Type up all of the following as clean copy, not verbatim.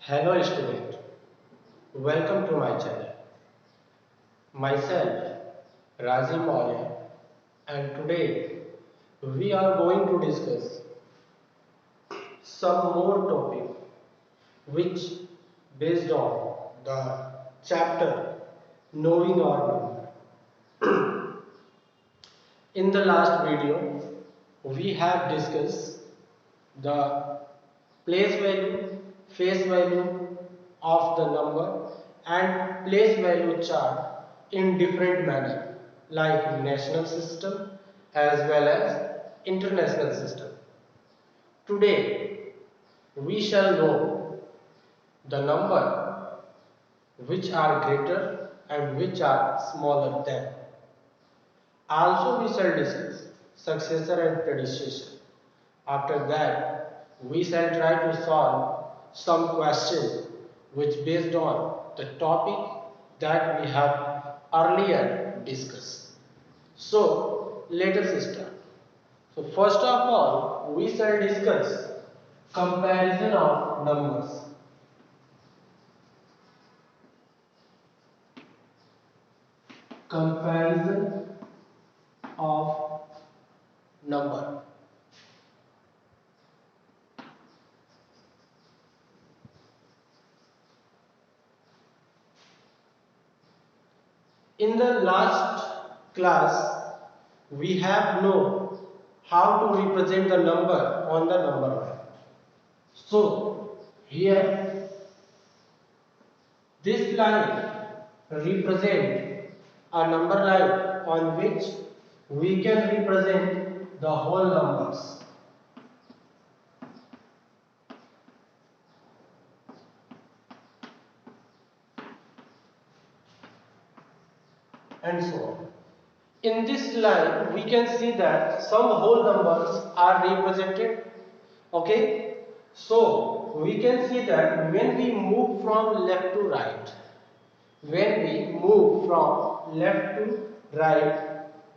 Hello student, welcome to my channel. Myself Razim Maurya, and today we are going to discuss some more topic which based on the chapter knowing or number. In the last video we have discussed the place value, face value of the number and place value chart in different manner like national system as well as international system. Today we shall know the number which are greater and which are smaller than. Also we shall discuss successor and predecessor. After that, we shall try to solve some questions which based on the topic that we have earlier discussed. So, let us start. So, first of all, we shall discuss comparison of numbers. Comparison of number. In the last class, we have known how to represent the number on the number line. So, here this line represent a number line on which we can represent the whole numbers. And so on. In this line, we can see that some whole numbers are represented. Okay, so we can see that when we move from left to right,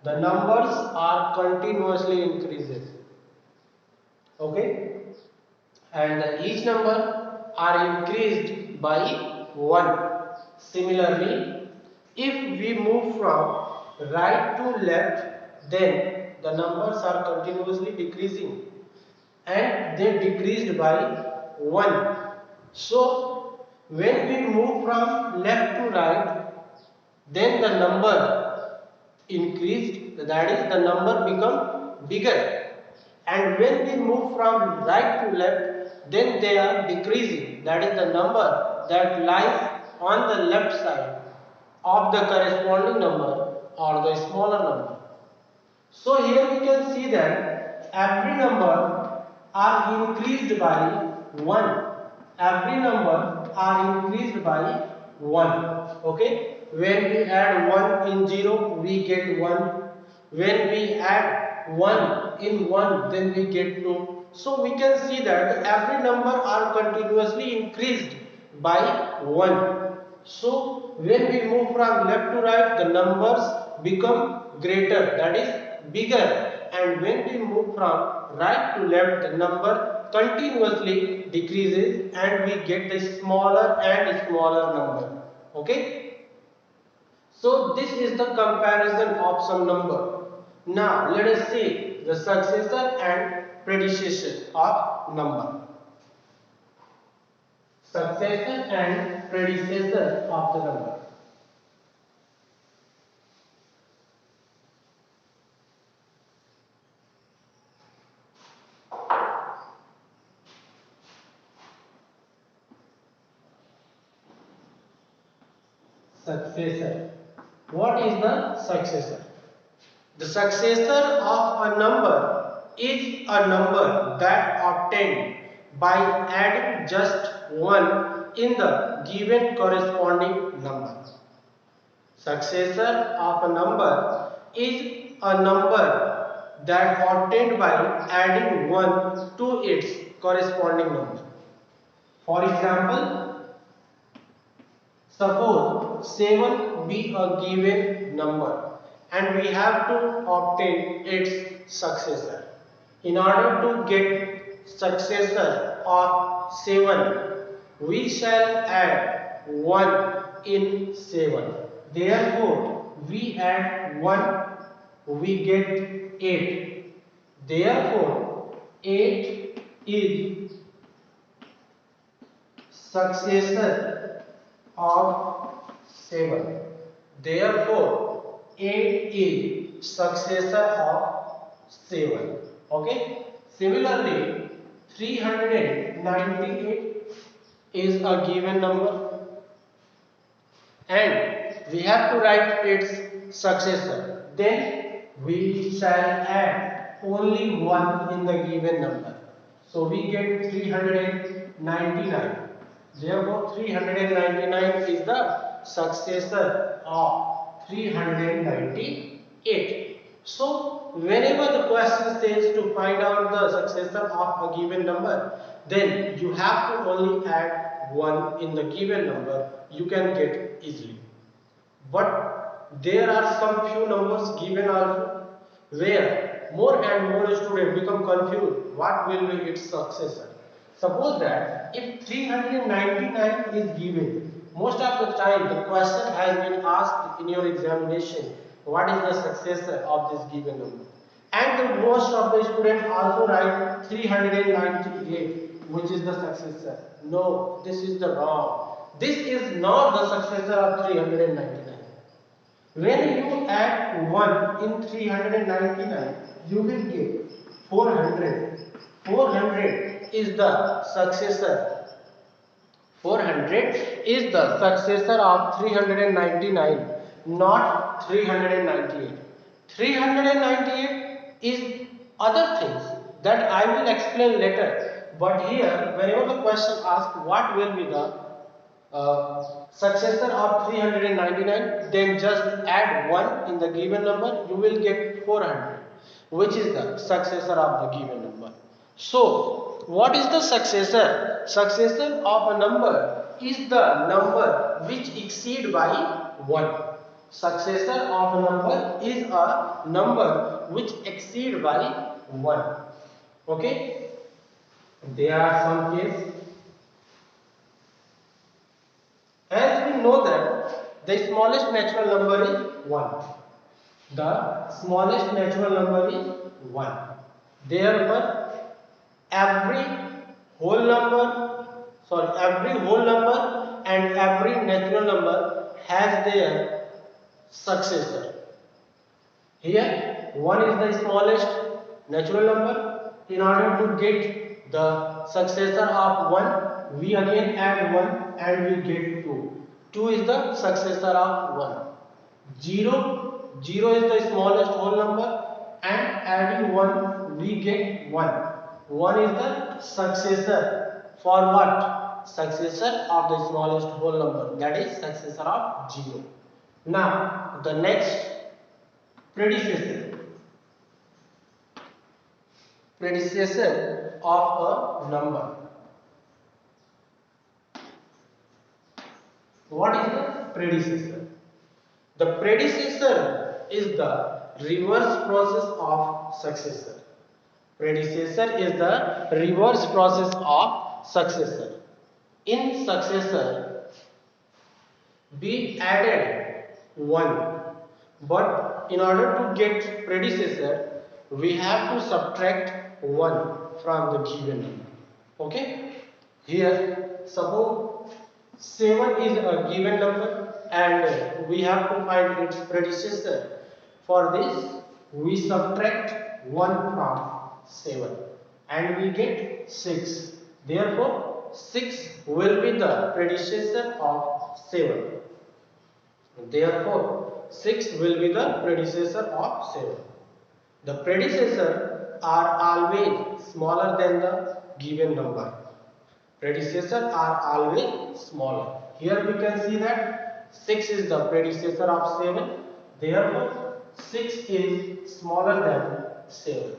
the numbers are continuously increases. Okay, and each number are increased by 1. Similarly, if we move from right to left, then the numbers are continuously decreasing and they decreased by 1. So, when we move from left to right, then the number increased, that is the number become bigger. And when we move from right to left, then they are decreasing, that is the number that lies on the left side of the corresponding number or the smaller number. So here we can see that every number are increased by 1. Every number are increased by 1. Okay. When we add 1 in 0, we get 1. When we add 1 in 1, then we get 2. So we can see that every number are continuously increased by 1. So when we move from left to right, the numbers become greater, that is bigger, and when we move from right to left, the number continuously decreases and we get the smaller and smaller number. Okay, so this is the comparison of some number. Now let us see the successor and predecessor of number. Successor and predecessor of the number. Successor. What is the successor? The successor of a number is a number that obtained by adding just 1 in the given corresponding number. Successor of a number is a number that obtained by adding 1 to its corresponding number. For example, suppose 7 be a given number and we have to obtain its successor. In order to get successor of 7, we shall add 1 in 7. Therefore, we add 1, we get 8. Therefore, 8 is successor of 7. Therefore, 8 is successor of 7. Okay. Similarly, 398 is a given number and we have to write its successor. Then we shall add only 1 in the given number. So we get 399. Therefore, 399 is the successor of 398. So, whenever the question says to find out the successor of a given number, then you have to only add 1 in the given number. You can get easily. But there are some few numbers given also where more and more students become confused what will be its successor. Suppose that if 399 is given, most of the time the question has been asked in your examination, what is the successor of this given number? And the most of the students also write 398, which is the successor. No, this is the wrong. This is not the successor of 399. When you add 1 in 399, you will get 400. 400 is the successor. 400 is the successor of 399, not 398. 398 is other things that I will explain later. But here, whenever the question asks what will be the successor of 399, then just add 1 in the given number, you will get 400, which is the successor of the given number. So, what is the successor? Successor of a number is the number which exceed by 1. Successor of a number is a number which exceed by 1. Okay? There are some cases. As we know that the smallest natural number is 1. The smallest natural number is 1. Therefore, every whole number and every natural number has their successor. Here, 1 is the smallest natural number. In order to get the successor of 1, we again add 1 and we get 2. 2 is the successor of 1. 0 is the smallest whole number and adding 1 we get 1. 1 is the successor for what? Successor of the smallest whole number, that is successor of 0. Now the next predecessor of a number. What is the predecessor? The predecessor is the reverse process of successor. Predecessor is the reverse process of successor. In successor, we added 1, but in order to get predecessor, we have to subtract 1 from the given number. Okay? Here, suppose 7 is a given number and we have to find its predecessor. For this, we subtract 1 from 7 and we get 6. Therefore, 6 will be the predecessor of 7. Therefore, 6 will be the predecessor of 7. The predecessors are always smaller than the given number. Predecessors are always smaller. Here we can see that 6 is the predecessor of 7. Therefore, 6 is smaller than 7.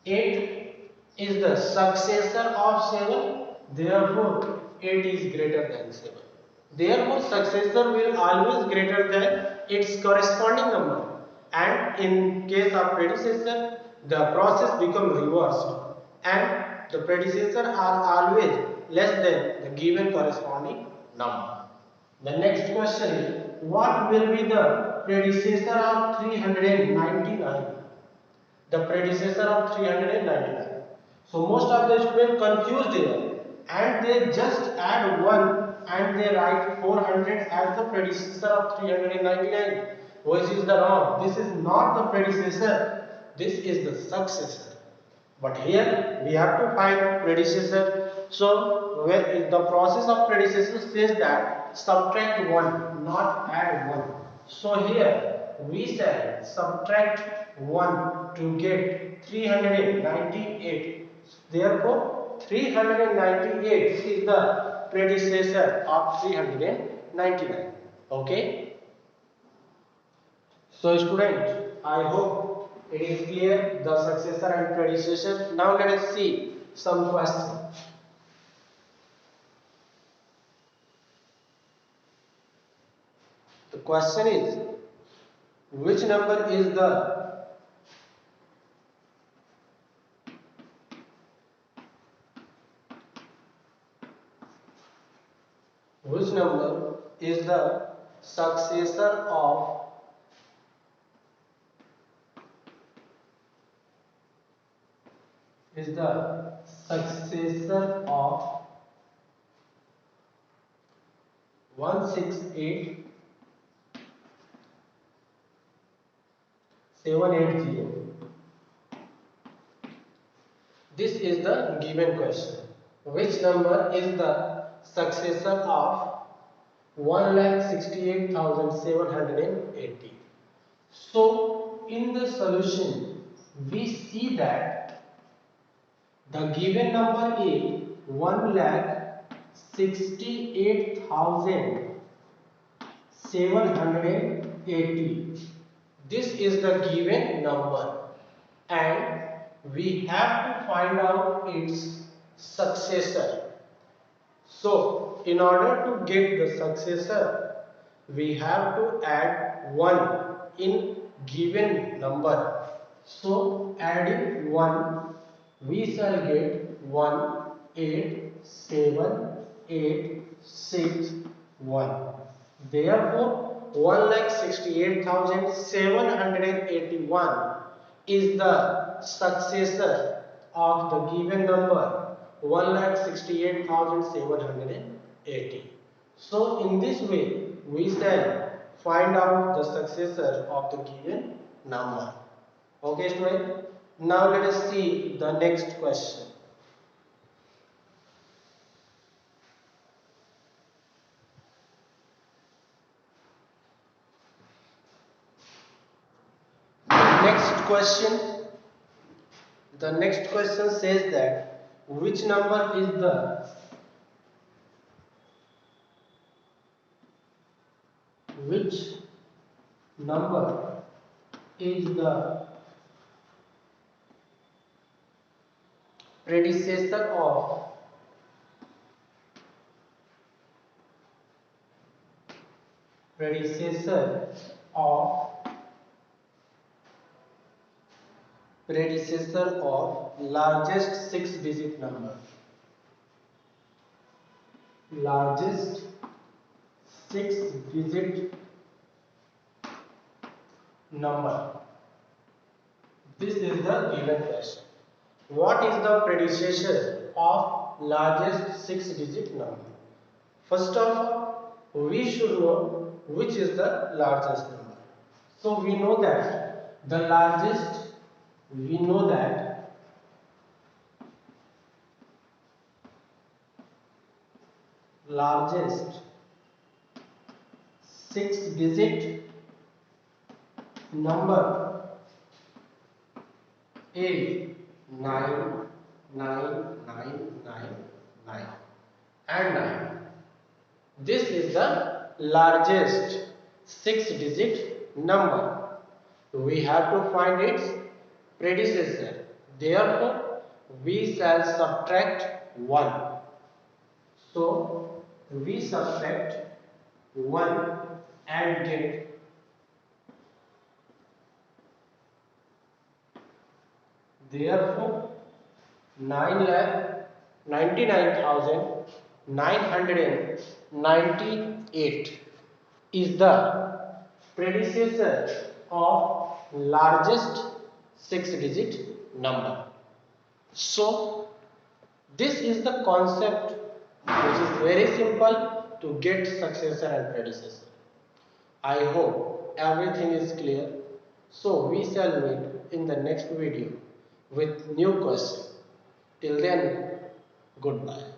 8 is the successor of 7. Therefore, 8 is greater than 7. Therefore, successor will always greater than its corresponding number. And in case of predecessor, the process becomes reversed and the predecessor are always less than the given corresponding number. The next question is, what will be the predecessor of 399? The predecessor of 399. So most of the students confused here and they just add 1 and they write 400 as the predecessor of 399, which is the wrong. This is not the predecessor, this is the successor. But here we have to find predecessor. So where the process of predecessor says that subtract 1, not add 1. So here we shall subtract 1 to get 398. Therefore 398 is the predecessor of 399. Okay. So student, I hope it is clear the successor and predecessor. Now let us see some questions. The question is, which number is the successor of is the successor of 168780? This is the given question. Which number is the successor of 1,68,780? So in the solution we see that the given number is 1,68,780. This is the given number and we have to find out its successor. So in order to get the successor, we have to add 1 in given number. So adding 1, we shall get 187,861. Therefore 1,68,781 is the successor of the given number 1,68,780. So in this way we shall find out the successor of the given number. Okay student, now let us see the next question. The next question says that which number is the predecessor of largest 6-digit number. Largest 6-digit number. This is the given question. What is the predecessor of largest 6-digit number? First of all, we should know which is the largest number. So we know that the largest 6-digit number is 99999 and 9. This is the largest 6-digit number. We have to find its predecessor. Therefore, we shall subtract 1. So, we subtract 1 and get therefore 9,99,998 is the predecessor of largest 6-digit number. So this is the concept which is very simple to get successor and predecessor. I hope everything is clear. So we shall meet in the next video with new question. Till then, goodbye.